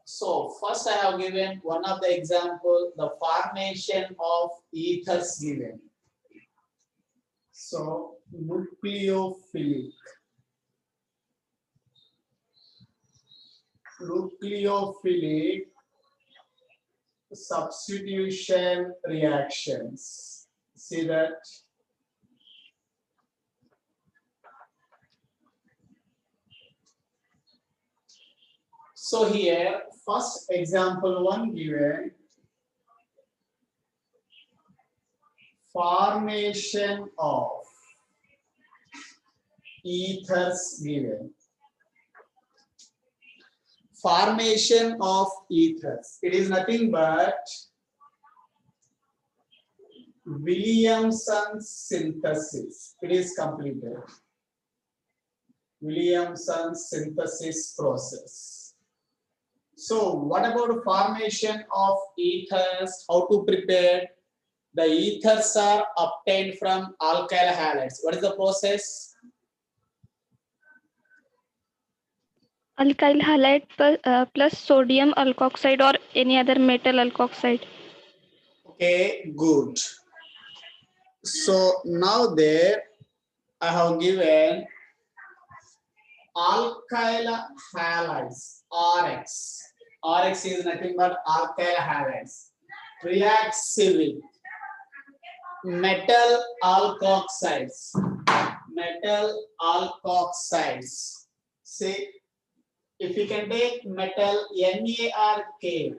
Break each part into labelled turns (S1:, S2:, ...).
S1: So first I have given one of the example, the formation of ethers given. So nucleophilic substitution reactions. See that? So here, first example one given, formation of ethers given. Formation of ethers. It is nothing but Williamson's synthesis. It is completed. Williamson's synthesis process. So what about formation of ethers? How to prepare? The ethers are obtained from alkyl halides. What is the process?
S2: Alkyl halide plus sodium alkoxide or any other metal alkoxide.
S1: Okay, good. So now there I have given alkyl halides, RX. RX is nothing but alkyl halides. Reacts with metal alkoxides. Metal alkoxides. See, if you can take metal NaRK,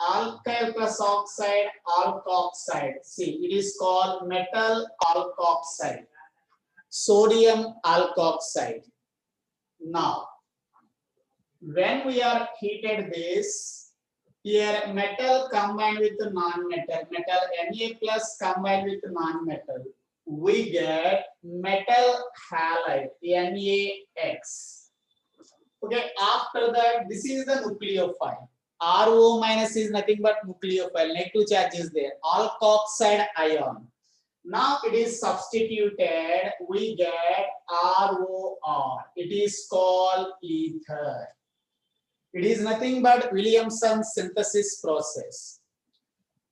S1: alkyl plus oxide, alkoxide. See, it is called metal alkoxide. Sodium alkoxide. Now, when we are heated this, here metal combined with non-metal, metal Na plus combined with non-metal, we get metal halide, NaX. Okay, after that, this is the nucleophile. RO minus is nothing but nucleophile, negative charge is there, alkoxide ion. Now it is substituted, we get ROR. It is called ether. It is nothing but Williamson's synthesis process.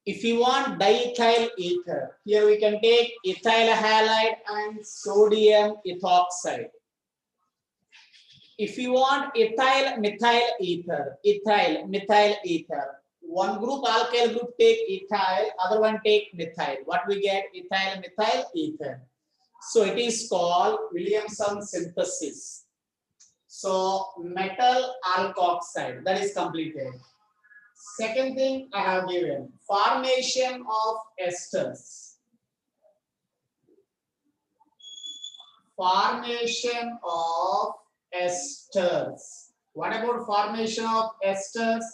S1: If you want diethyl ether, here we can take ethyl halide and sodium ethoxide. If you want ethyl methyl ether, ethyl methyl ether, one group alkyl group take ethyl, other one take methyl. What we get? Ethyl methyl ether. So it is called Williamson synthesis. So metal alkoxide, that is completed. Second thing I have given, formation of esters. Formation of esters. What about formation of esters?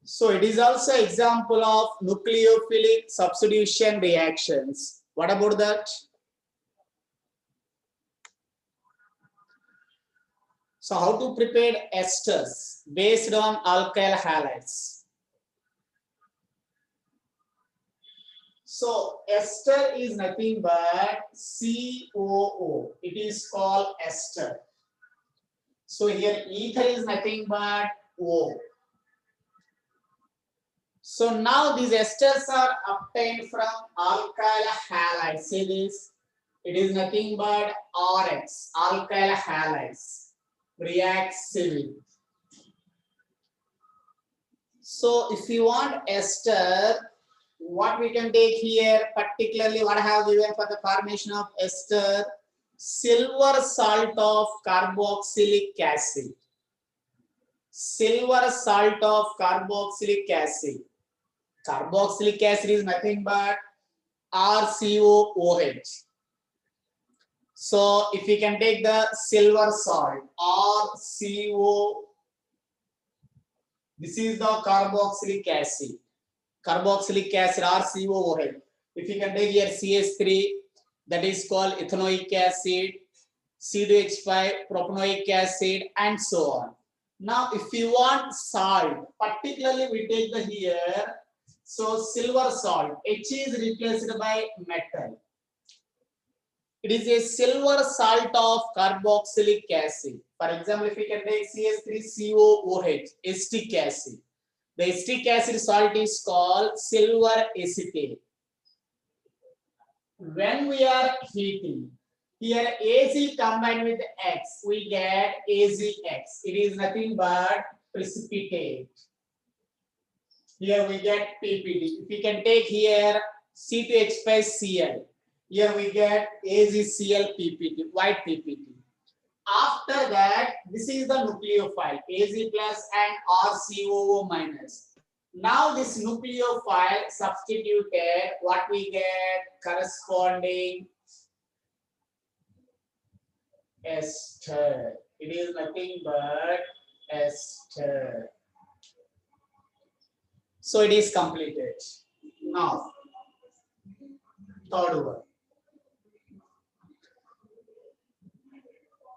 S1: So it is also example of nucleophilic substitution reactions. What about that? So how to prepare esters based on alkyl halides? So ester is nothing but COO. It is called ester. So here ether is nothing but O. So now these esters are obtained from alkyl halides. See this? It is nothing but RX, alkyl halides. Reacts with. So if you want ester, what we can take here, particularly what I have given for the formation of ester, silver salt of carboxylic acid. Silver salt of carboxylic acid. Carboxylic acid is nothing but RCOOH. So if we can take the silver salt RCO, this is the carboxylic acid. Carboxylic acid RCOOH. If you can take here CH3, that is called ethanoic acid, C2H5 propanoic acid, and so on. Now if you want salt, particularly we take the here, so silver salt, H is replaced by metal. It is a silver salt of carboxylic acid. For example, if we can take CH3COOH, acetic acid. The acetic acid salt is called silver acetate. When we are heating, here Az combined with X, we get AzX. It is nothing but precipitate. Here we get PPT. If we can take here C2H5Cl, here we get AgCl PPT, white PPT. After that, this is the nucleophile, Az plus and RCOO minus. Now this nucleophile substituted, what we get corresponding ester. It is nothing but ester. So it is completed. Now, third one.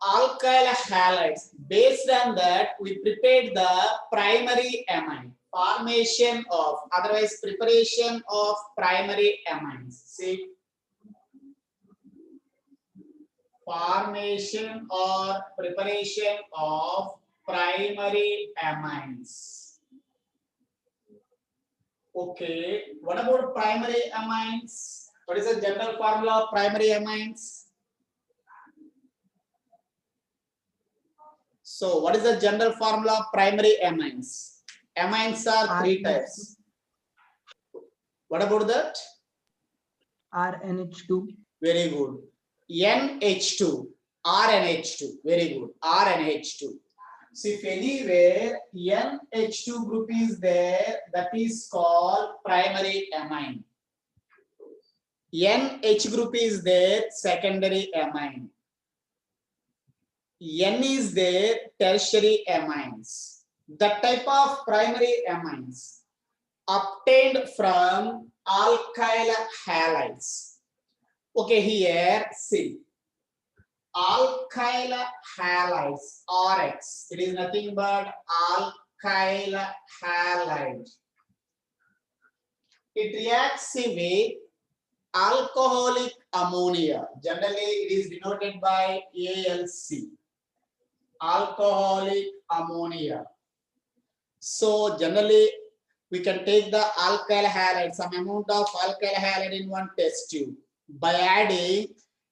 S1: Alkyl halides. Based on that, we prepared the primary amine. Formation of, otherwise preparation of primary amines. See, formation or preparation of primary amines. Okay, what about primary amines? What is the general formula of primary amines? So, what is the general formula of primary amines? Amines are three types. What about that?
S3: RNH2.
S1: Very good. NH2, RNH2. Very good. RNH2. So if anywhere NH2 group is there, that is called primary amine. NH group is there, secondary amine. N is there, tertiary amines. The type of primary amines obtained from alkyl halides. Okay, here see. Alkyl halides, RX. It is nothing but alkyl halide. It reacts with alcoholic ammonia. Generally, it is denoted by ALC. Alcoholic ammonia. So generally, we can take the alkyl halide, some amount of alkyl halide in one test tube by adding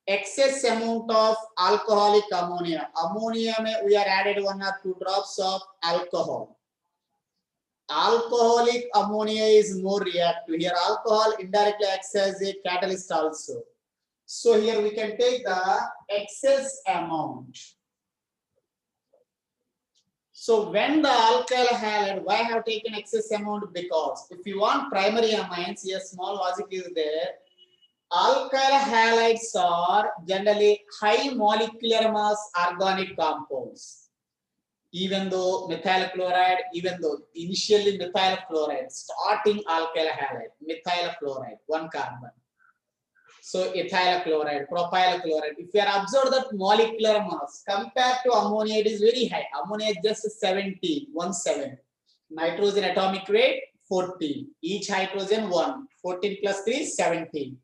S1: excess amount of alcoholic ammonia. Ammonia we are added 1 or 2 drops of alcohol. Alcoholic ammonia is more reactive. Here alcohol indirectly acts as a catalyst also. So here we can take the excess amount. So when the alkyl halide, why I have taken excess amount? Because if you want primary amines, here small logic is there. Alkyl halides are generally high molecular mass organic compounds. Even though methyl chloride, even though initially methyl chloride, starting alkyl halide, methyl chloride, 1 carbon. So ethyl chloride, propyl chloride. If you are observed that molecular mass compared to ammonia, it is very high. Ammonia is just 17, 17. Nitrogen atomic weight 14. Each hydrogen 1. 14 plus 3 17.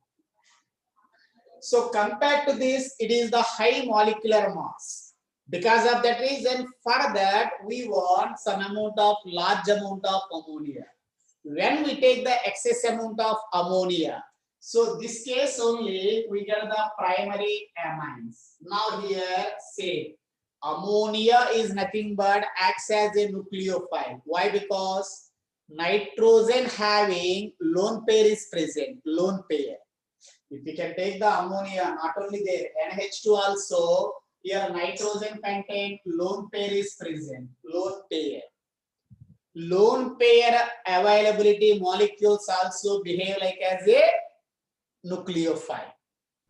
S1: So compared to this, it is the high molecular mass. Because of that reason, for that we want some amount of large amount of ammonia. When we take the excess amount of ammonia, so this case only we get the primary amines. Now here say ammonia is nothing but acts as a nucleophile. Why? Because nitrogen having lone pair is present, lone pair. If we can take the ammonia, not only there, NH2 also, here nitrogen contained lone pair is present, lone pair. Lone pair availability molecules also behave like as a nucleophile.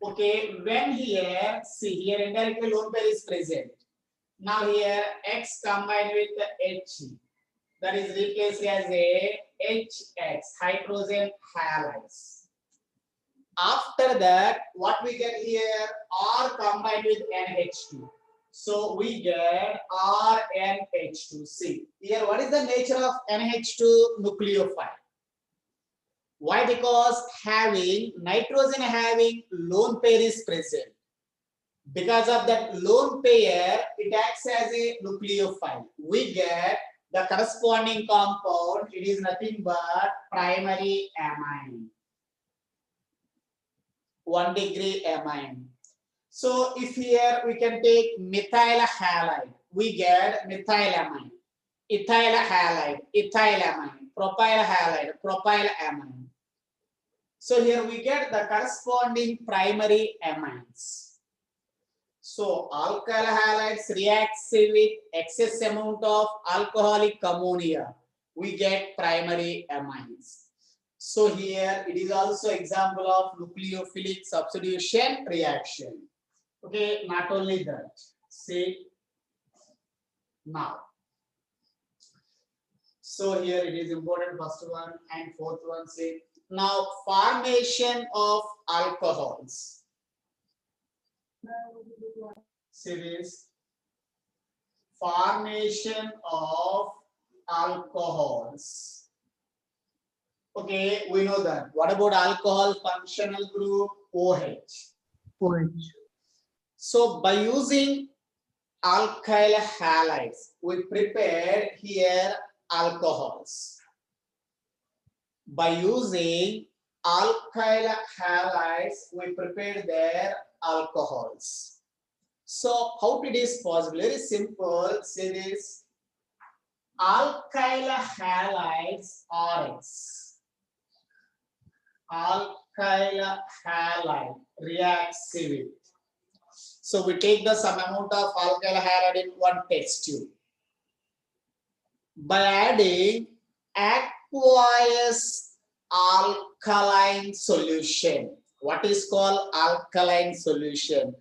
S1: Okay, when here, see here indirectly lone pair is present. Now here X combined with the H, that is replaced as a HX, hydrogen halides. After that, what we get here, R combined with NH2. So we get RNH2. See, here what is the nature of NH2 nucleophile? Why? Because having nitrogen having lone pair is present. Because of that lone pair, it acts as a nucleophile. We get the corresponding compound. It is nothing but primary amine. 1 degree amine. So if here we can take methyl halide, we get methylamine, ethyl halide, ethylamine, propyl halide, propylamine. So here we get the corresponding primary amines. So alkyl halides reacts with excess amount of alcoholic ammonia. We get primary amines. So here it is also example of nucleophilic substitution reaction. Okay, not only that. See now. So here it is important, first one and fourth one. See now, formation of alcohols. See this. Formation of alcohols. Okay, we know that. What about alcohol functional group? OH. So by using alkyl halides, we prepared here alcohols. By using alkyl halides, we prepared their alcohols. So how it is possible? Very simple. Say this. Alkyl halides RX. Alkyl halide reacts with. So we take the some amount of alkyl halide in one test tube. By adding aqueous alkaline solution. What is called alkaline solution?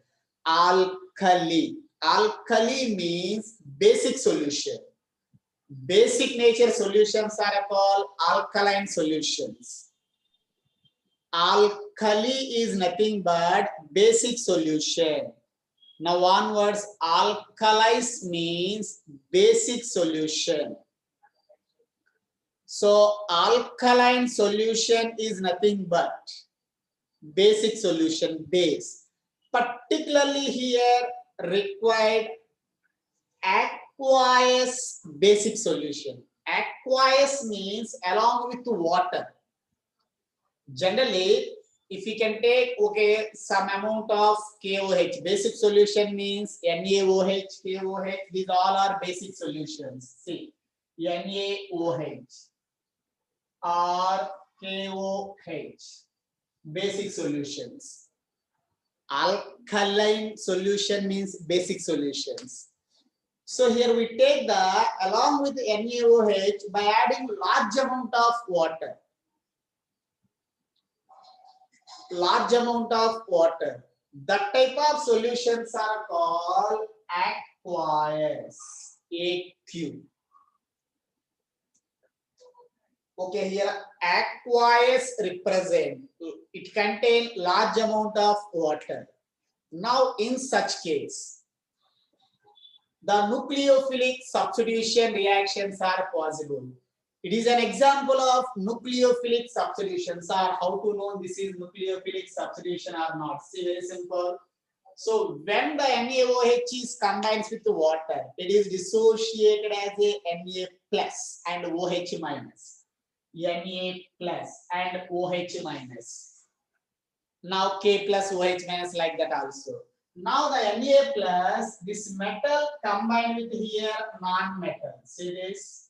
S1: Alkali. Alkali means basic solution. Basic nature solutions are called alkaline solutions. Alkali is nothing but basic solution. Now onwards, alkalis means basic solution. So alkaline solution is nothing but basic solution, base. Particularly here required aqueous basic solution. Aqueous means along with water. Generally, if we can take some amount of KOH, basic solution means NaOH, KOH, these all are basic solutions. See, NaOH or KOH, basic solutions. Alkaline solution means basic solutions. So here we take the along with NaOH by adding large amount of water. Large amount of water. That type of solutions are called aqueous. AQ. Okay, here aqueous represent. It contains large amount of water. Now in such case, the nucleophilic substitution reactions are possible. It is an example of nucleophilic substitutions. Or how to know this is nucleophilic substitution or not? See, very simple. So when the NaOH is combined with the water, it is dissociated as a Na plus and OH minus. Na plus and OH minus. Now K plus OH minus like that also. Now the Na plus, this metal combined with here non-metal. See this?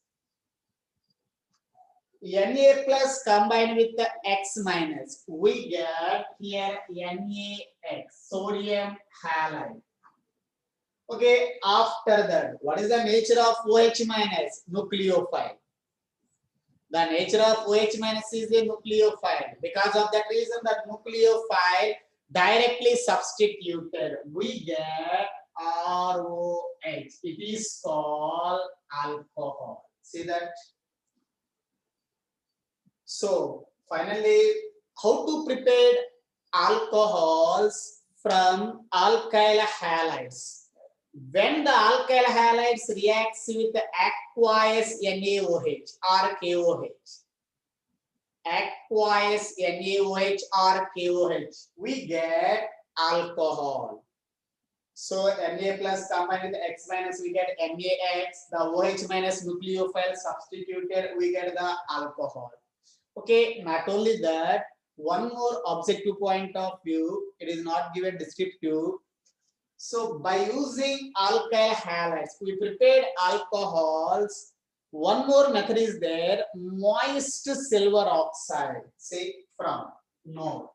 S1: Na plus combined with the X minus. We get here NaX, sodium halide. Okay, after that, what is the nature of OH minus? Nucleophile. The nature of OH minus is a nucleophile. Because of that reason, that nucleophile directly substituted, we get ROH. It is called alcohol. See that? So finally, how to prepare alcohols from alkyl halides? When the alkyl halides reacts with the aqueous NaOH or KOH, aqueous NaOH or KOH, we get alcohol. So Na plus combined with X minus, we get NaX. The OH minus nucleophile substituted, we get the alcohol. Okay, not only that, one more objective point of view, it is not given descriptive. So by using alkyl halides, we prepared alcohols. One more method is there, moist silver oxide. Say from note.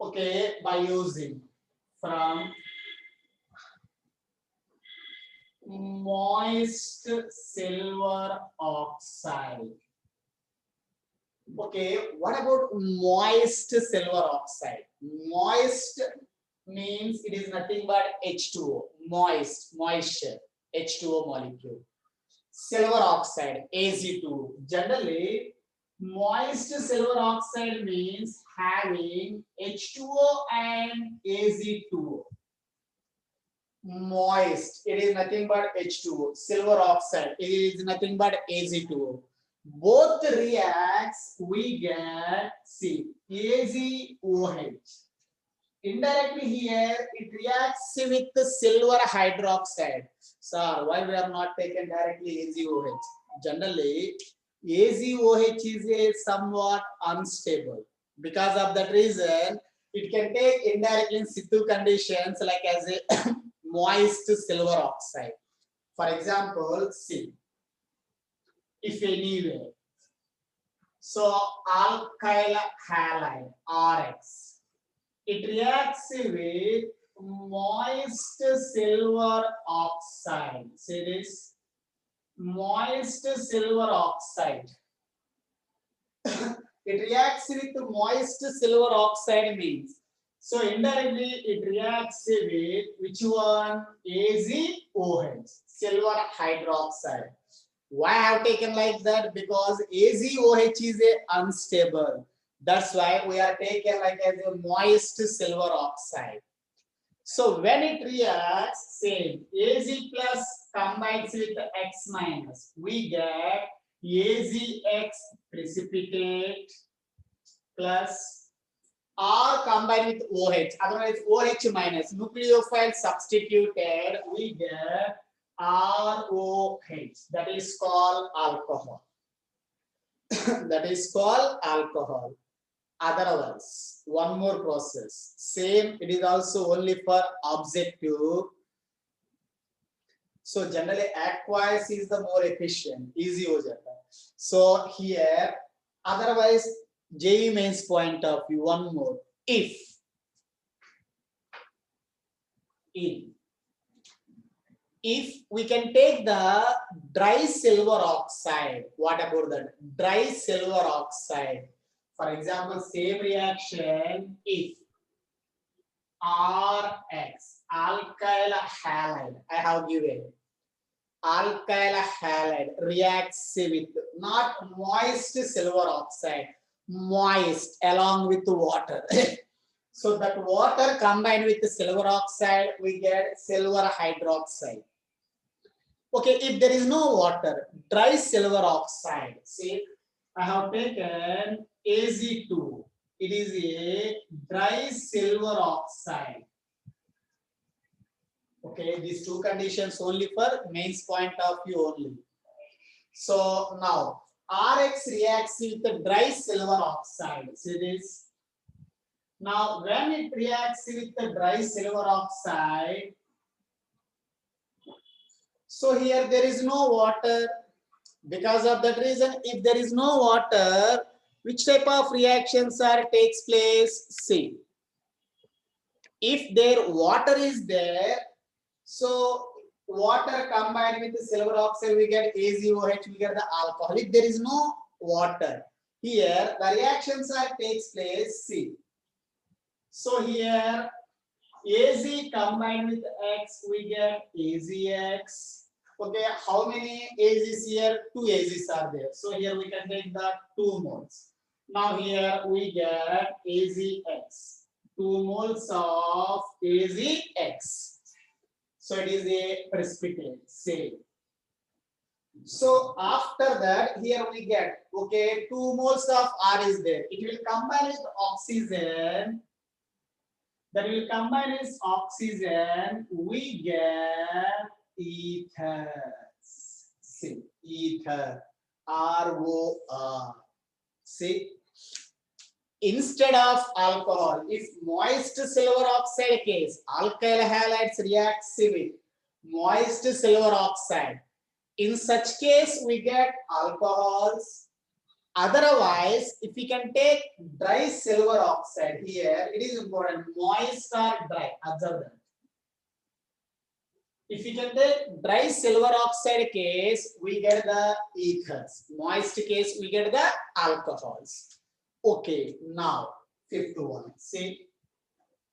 S1: Okay, by using from moist silver oxide. Okay, what about moist silver oxide? Moist means it is nothing but H2O, moisture, H2O molecule. Silver oxide, Az2. Generally, moist silver oxide means having H2O and Az2O. Moist, it is nothing but H2O. Silver oxide, it is nothing but Az2O. Both reacts, we get C, AzOH. Indirectly here, it reacts with the silver hydroxide. Sir, why we are not taken directly AzOH? Generally, AzOH is a somewhat unstable. Because of that reason, it can take indirectly in situ conditions like as a moist silver oxide. For example, C. If anyway, so alkyl halide RX, it reacts with moist silver oxide. See this, moist silver oxide. It reacts with moist silver oxide means, so indirectly it reacts with which one? AzOH, silver hydroxide. Why I have taken like that? Because AzOH is a unstable. That's why we are taken like as a moist silver oxide. So when it reacts, same, Az plus combines with X minus, we get AzX precipitate plus R combined with OH, otherwise OH minus, nucleophile substituted, we get ROH, that is called alcohol. That is called alcohol. Otherwise, one more process. Same, it is also only for objective. So generally aqueous is the more efficient, easy हो जाता है. So here, otherwise, JEE mains point of view, one more. If we can take the dry silver oxide, what about that? Dry silver oxide. For example, same reaction if RX, alkyl halide, I have given. Alkyl halide reacts with not moist silver oxide, moist along with water. So that water combined with the silver oxide, we get silver hydroxide. Okay, if there is no water, dry silver oxide. See, I have taken Az2. It is a dry silver oxide. Okay, these two conditions only for mains point of view only. So now RX reacts with the dry silver oxide. See this. Now when it reacts with the dry silver oxide, so here there is no water. Because of that reason, if there is no water, which type of reactions takes place? See, if there water is there, so water combined with the silver oxide, we get AzOH, we get the alcohol. If there is no water, here the reactions takes place. See, so here Az combined with X, we get AzX. Okay, how many A's here? 2 A's are there. So here we can take the 2 moles. Now here we get AzX. 2 moles of AzX. So it is a precipitate. Say, So after that, here we get, okay, 2 moles of R is there. It will combine with oxygen. That will combine with oxygen. We get ether. See, ether. ROR. See, instead of alcohol, if moist silver oxide case, alkyl halides reacts with moist silver oxide. In such case, we get alcohols. Otherwise, if we can take dry silver oxide here, it is important, moist or dry, observe that. If we can take dry silver oxide case, we get the ethers. Moist case, we get the alcohols. Okay, now fifth one. See,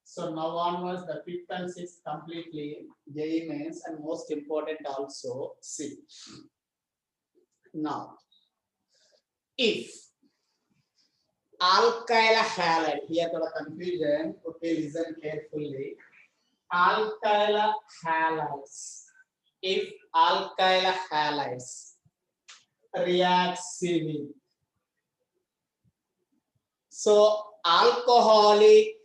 S1: so now onwards the fifth and sixth completely JEE mains and most important also. See, now if alkyl halide, here the confusion. Okay, listen carefully. Alkyl halides. If alkyl halides reacts with, so alcoholic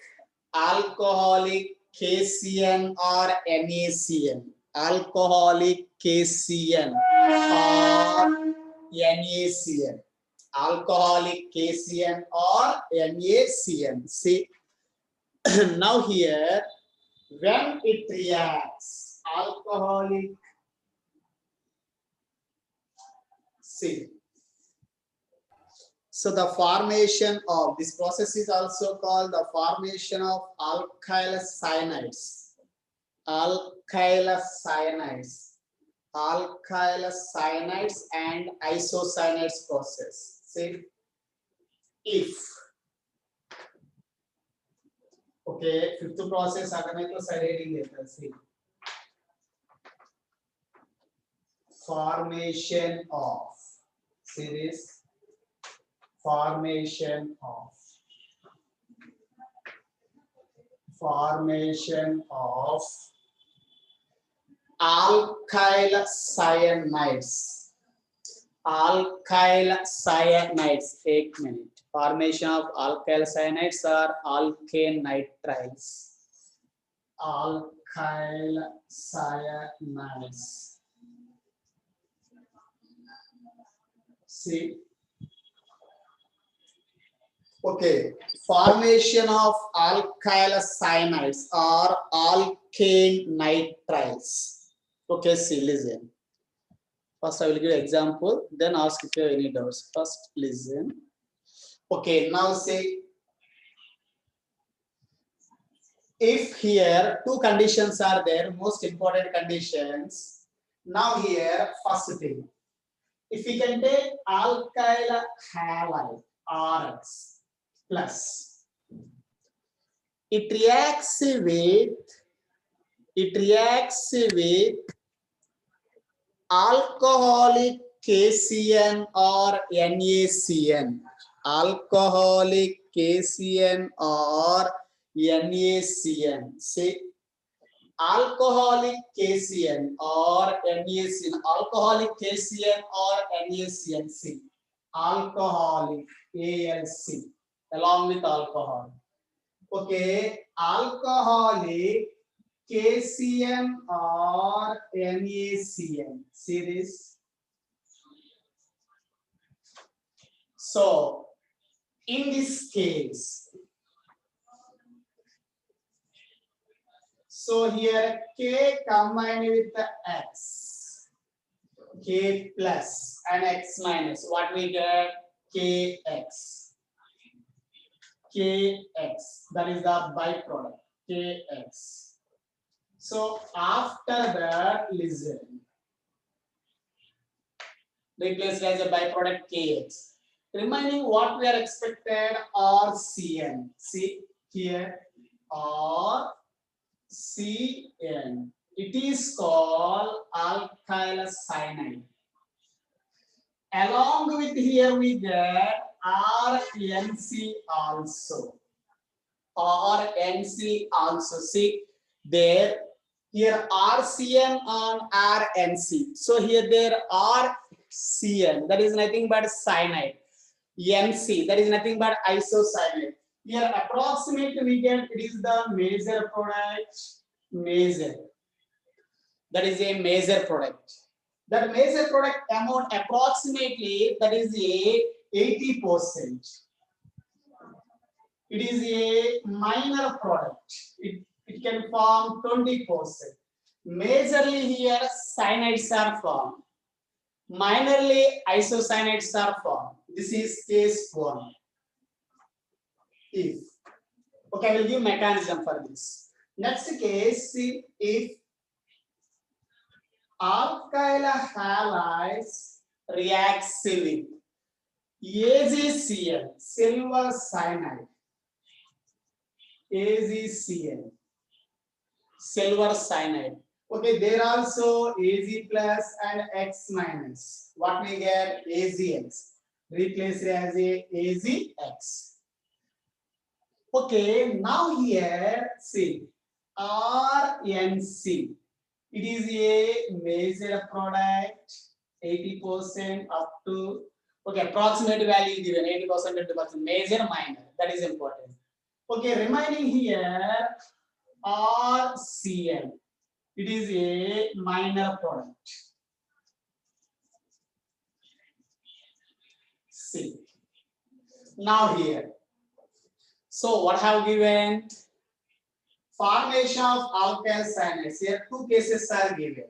S1: KCN or NaCN, alcoholic KCN or NaCN, alcoholic KCN or NaCN. See, now here when it reacts, alcoholic, see, so the formation of this process is also called the formation of alkyl cyanides. Alkyl cyanides and isocyanides process. See, if, okay, fifth process agarne to side heading deta. See, formation of, see this, formation of alkyl cyanides. Alkyl cyanides. 1 minute. Formation of alkyl cyanides or alkane nitriles. Alkyl cyanides. See. Okay, formation of alkyl cyanides or alkane nitriles. Okay, see, listen. First, I will give example, then ask if you have any doubts. First, listen. Okay, now say, if here 2 conditions are there, most important conditions. Now here, first thing, if we can take alkyl halide, RX. Plus, it reacts with alcoholic KCN or NaCN. Alcoholic KCN or NaCN. See, alcoholic KCN or NaCN. Alcoholic KCN or NaCN. See, alcoholic ALC. Along with alcohol. Okay, alcoholic KCN or NaCN. See this? So, in this case, so here K combined with the X, K plus and X minus, what we get? KX. KX, that is the byproduct, KX. So after that, listen, replace as a byproduct KX. Remaining what we are expected RCN. See here, RCN. It is called alkyl cyanide. Along with here we get RNC also. RNC also. See there, here RCN on RNC. So here there are Cn, that is nothing but cyanide. Nc, that is nothing but isocyanate. Here approximately we get it is the major product, major. That is a major product. That major product amount approximately that is a 80%. It is a minor product. It can form 20%. Majorly here cyanides are formed. Minorly isocyanates are formed. This is case 1. If. Okay, I will give mechanism for this. Next case, if alkyl halides reacts with AgCl, silver cyanide, AgCl, silver cyanide. Okay, there also Ag plus and X minus. What we get? AgX. Replace it as a AgX. Okay, now here see RNC. It is a major product, 80% up to, okay, approximate value given 80%, 20%, major, minor. That is important. Okay, remaining here RCl. It is a minor product. C. Now here. So what have given? Formation of alkyl cyanides. Here 2 cases are given.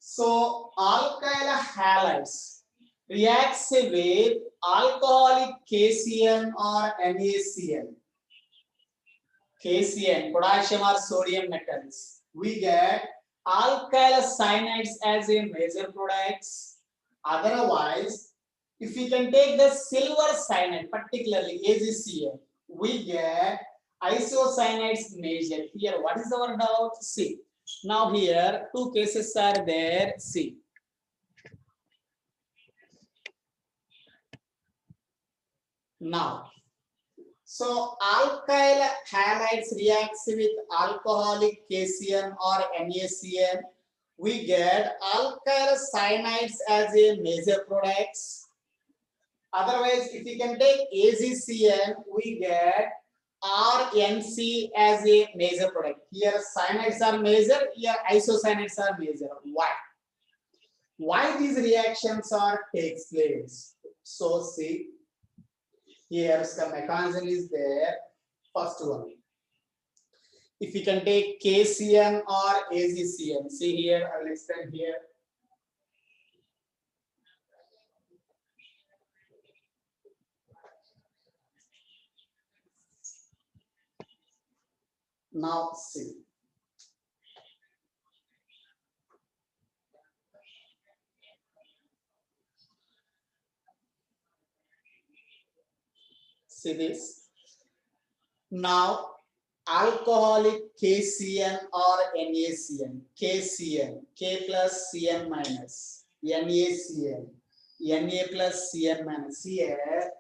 S1: So alkyl halides reacts with alcoholic KCN or NaCN. KCN, potassium or sodium metals. We get alkyl cyanides as a major products. Otherwise, if we can take the silver cyanide, particularly AgCl, we get isocyanides major. Here, what is our doubt? See. Now here, 2 cases are there. See. Now, so alkyl halides reacts with alcoholic KCN or NaCN. We get alkyl cyanides as a major products. Otherwise, if we can take AgCN, we get RNC as a major product. Here cyanides are major, here isocyanates are major. Why? Why these reactions are takes place? So see, here the mechanism is there. First one. If we can take KCN or AgCN, see here, I will extend here. Now see. See this. Now alcoholic KCN or NaCN. KCN, K plus Cn minus, NaCN, Na plus Cn minus. Here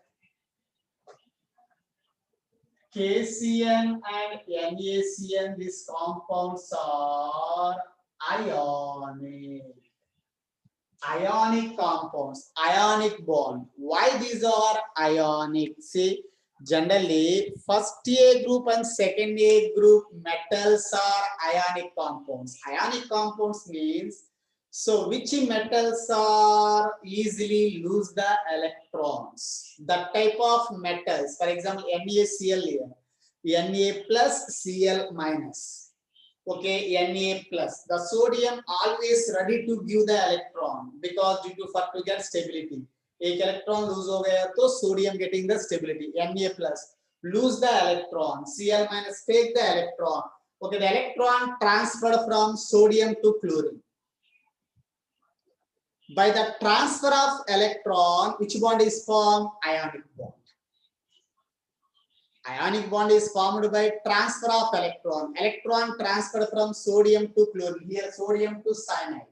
S1: KCN and NaCN, these compounds are ionic. Ionic compounds, ionic bond. Why these are ionic? See, generally, first A group and second A group metals are ionic compounds. Ionic compounds means, so which metals are easily lose the electrons? That type of metals, for example, NaCl here, Na plus Cl minus. Okay, Na plus. The sodium always ready to give the electron because due to get stability. एक electron lose हो गया तो sodium getting the stability. Na plus lose the electron. Cl minus take the electron. Okay, the electron transferred from sodium to chlorine. By the transfer of electron, which bond is formed? Ionic bond. Ionic bond is formed by transfer of electron. Electron transferred from sodium to chlorine. Here sodium to cyanide.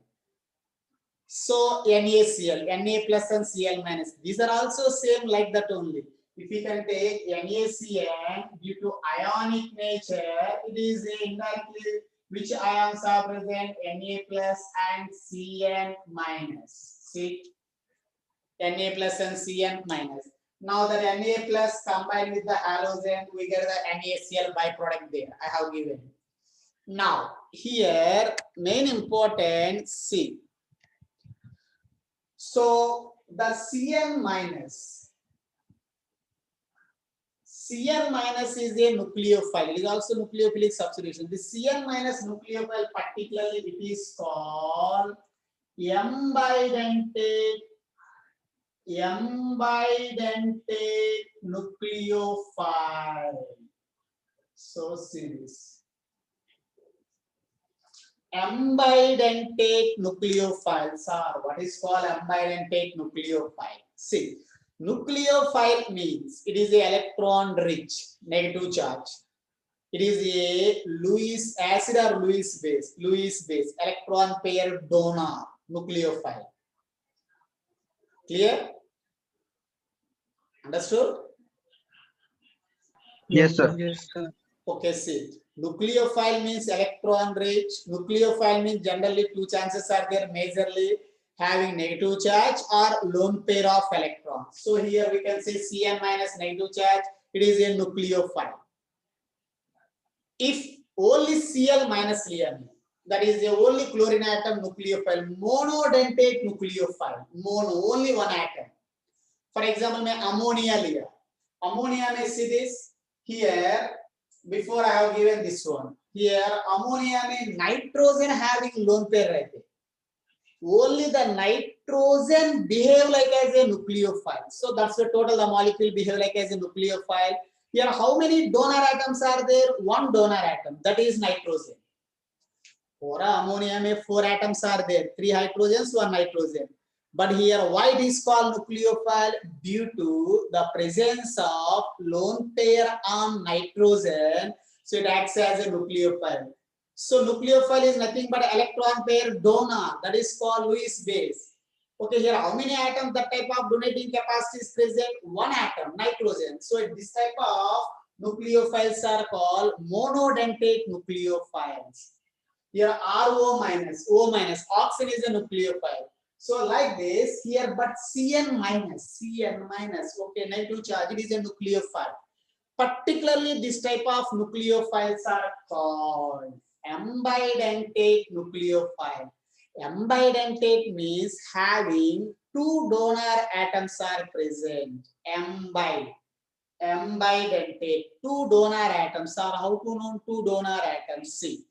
S1: So NaCl, Na plus and Cl minus. These are also same like that only. If we can take NaCN due to ionic nature, it is indirectly which ions are present? Na plus and Cn minus. See, Na plus and Cn minus. Now that Na plus combined with the halogen, we get the NaCl byproduct there. I have given. Now here main important C. So the Cn minus is a nucleophile. It is also nucleophilic substitution. The Cn minus nucleophile, particularly it is called M-bidentate nucleophile. So see this. M-bidentate nucleophiles are what is called M-bidentate nucleophile. See, nucleophile means it is a electron rich, negative charge. It is a Lewis acid or Lewis base, electron pair donor nucleophile. Clear? Understood?
S3: Yes, sir.
S4: Yes, sir.
S1: Okay, see. Nucleophile means electron rich. Nucleophile means generally two chances are there, majorly having negative charge or lone pair of electrons. So here we can say Cn minus negative charge, it is a nucleophile. If only Cl minus Leon, that is the only chlorine atom nucleophile, monodentate nucleophile, mono, only one atom. For example, my ammonia here. Ammonia may see this here. Before I have given this one. Here ammonia may nitrogen having lone pair right there. Only the nitrogen behave like as a nucleophile. So that's the total, the molecule behave like as a nucleophile. Here how many donor atoms are there? One donor atom, that is nitrogen. For ammonia may 4 atoms are there, 3 hydrogens, 1 nitrogen. But here why it is called nucleophile? Due to the presence of lone pair on nitrogen, so it acts as a nucleophile. So nucleophile is nothing but electron pair donor, that is called Lewis base. Okay, here how many atoms? That type of donating capacity is present? 1 atom, nitrogen. So this type of nucleophiles are called monodentate nucleophiles. Here RO minus, O minus, oxygen is a nucleophile. So like this here, but Cn minus, okay, negative charge, it is a nucleophile. Particularly this type of nucleophiles are called M-bidentate nucleophile. M-bidentate means having 2 donor atoms are present. M-bidentate, 2 donor atoms are, how to know 2 donor atoms? See.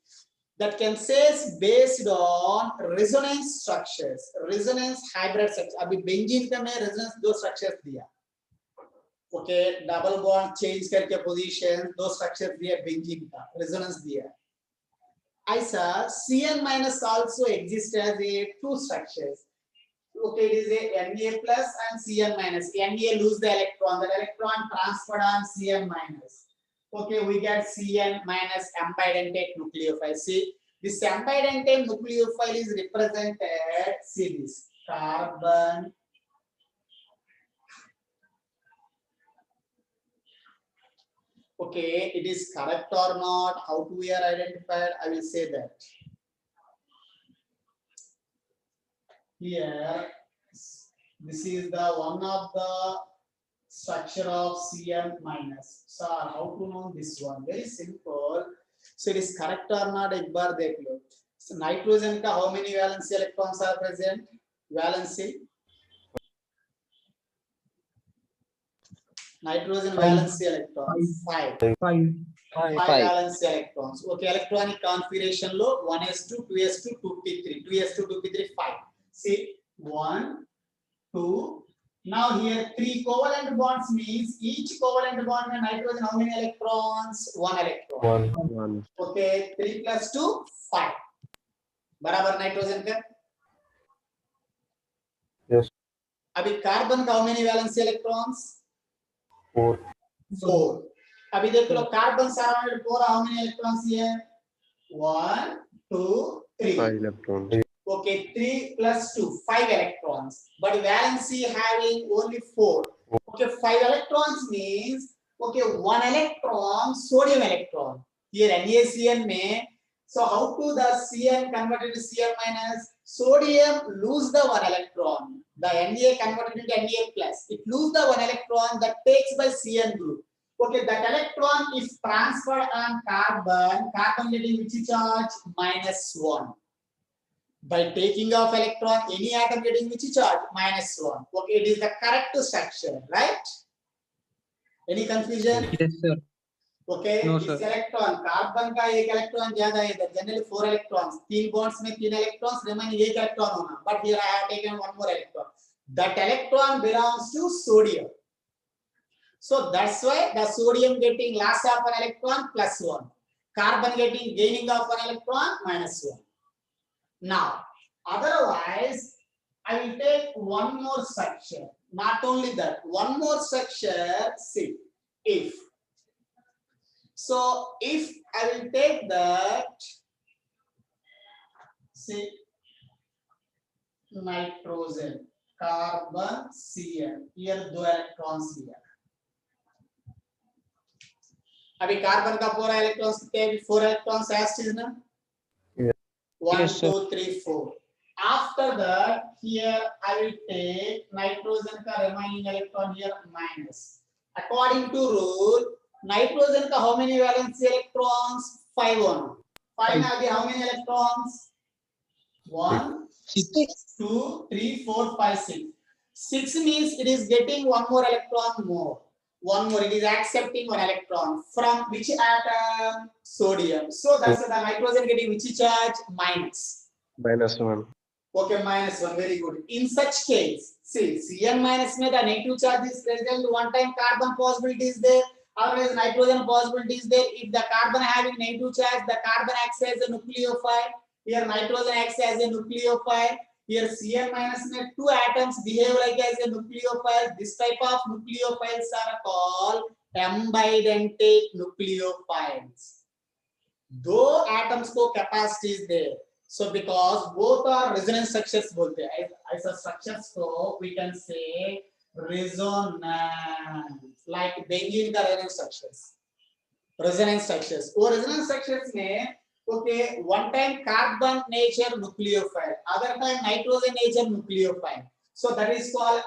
S1: That can say based on resonance structures, resonance hybrid structures. अभी benzene का मैं resonance 2 structures दिया. Okay, double bond change करके position 2 structures दिया benzene का resonance दिया. ऐसा Cn minus also exists as a 2 structures. Okay, it is a Na plus and Cn minus. Na lose the electron, the electron transferred on Cn minus. Okay, we get Cn minus M-bidentate nucleophile. See, this M-bidentate nucleophile is represented, see this, carbon, okay, it is correct or not, how to we are identified, I will say that. Here, this is the one of the structure of Cn minus. So how to know this one? Very simple. So it is correct or not? एक बार देख लो. So nitrogen का how many valence electrons are present? Valency. Nitrogen valence electrons 5. 5 valence electrons. Okay, electronic configuration low 1s2, 2s2, 2p3, 2s2, 2p3, 5. See 1, 2. Now here 3 covalent bonds means each covalent bond में nitrogen how many electrons? 1 electron.
S3: 1.
S1: Okay, 3 plus 2, 5. बराबर nitrogen का?
S3: Yes.
S1: अभी carbon का how many valence electrons?
S3: 4.
S1: 4. अभी देख लो carbon surrounded 4 how many electrons here? 1, 2, 3.
S3: 5 electrons.
S1: Okay, 3 plus 2, 5 electrons. But valency having only 4. Okay, 5 electrons means, okay, 1 electron, sodium electron. Here NaCN में So how to the Cn converted to Cl minus? Sodium lose the one electron. The Na converted into Na plus. It lose the one electron that takes by Cn group. Okay, that electron is transferred on carbon. Carbon getting which charge? -1. By taking off electron, any atom getting which charge? -1. Okay, it is the correct structure, right? Any confusion?
S3: Yes, sir.
S1: Okay,
S3: No,
S1: इस
S3: sir.
S1: Electron carbon का एक electron ज्यादा है इधर generally 4 electrons 3 bonds में 3 electrons remaining एक electron होना but here I have taken one more electron that electron belongs to sodium, so that's why the sodium getting loss of an electron +1, carbon getting gaining of an electron -1. Now otherwise I will take one more structure, not only that, one more structure. See, if so, if I will take that, say nitrogen, carbon, Cl, here 2 electrons here. अभी carbon का पूरा electrons कितने हैं? 4 electrons as is ना? 1,
S3: Yes, sir.
S1: 2, 3, 4. After that, here I will take nitrogen का remaining electron here minus. According to rule, nitrogen का how many valence electrons? 5 on. 5 में अभी how many electrons? 1, 2, 3, 4, 5, 6. 6 means it is getting one more electron more. One more, it is accepting one electron from which atom? Sodium. So that's the nitrogen getting which charge?
S4: -1.
S1: Okay, -1. Very good. In such case, see, Cn minus में the negative charge is present. One time carbon possibility is there. Otherwise, nitrogen possibility is there. If the carbon having negative charge, the carbon acts as a nucleophile. Here nitrogen acts as a nucleophile. Here Cl minus में 2 atoms behave like as a nucleophile. This type of nucleophiles are called ambidentate nucleophiles. दो atoms को capacity is there. So because both are resonance structures बोलते हैं. ऐसा structures को we can say resonance, like benzene का resonance structures. Resonance structures. वो resonance structures में okay, one time carbon nature nucleophile, other time nitrogen nature nucleophile. So that is called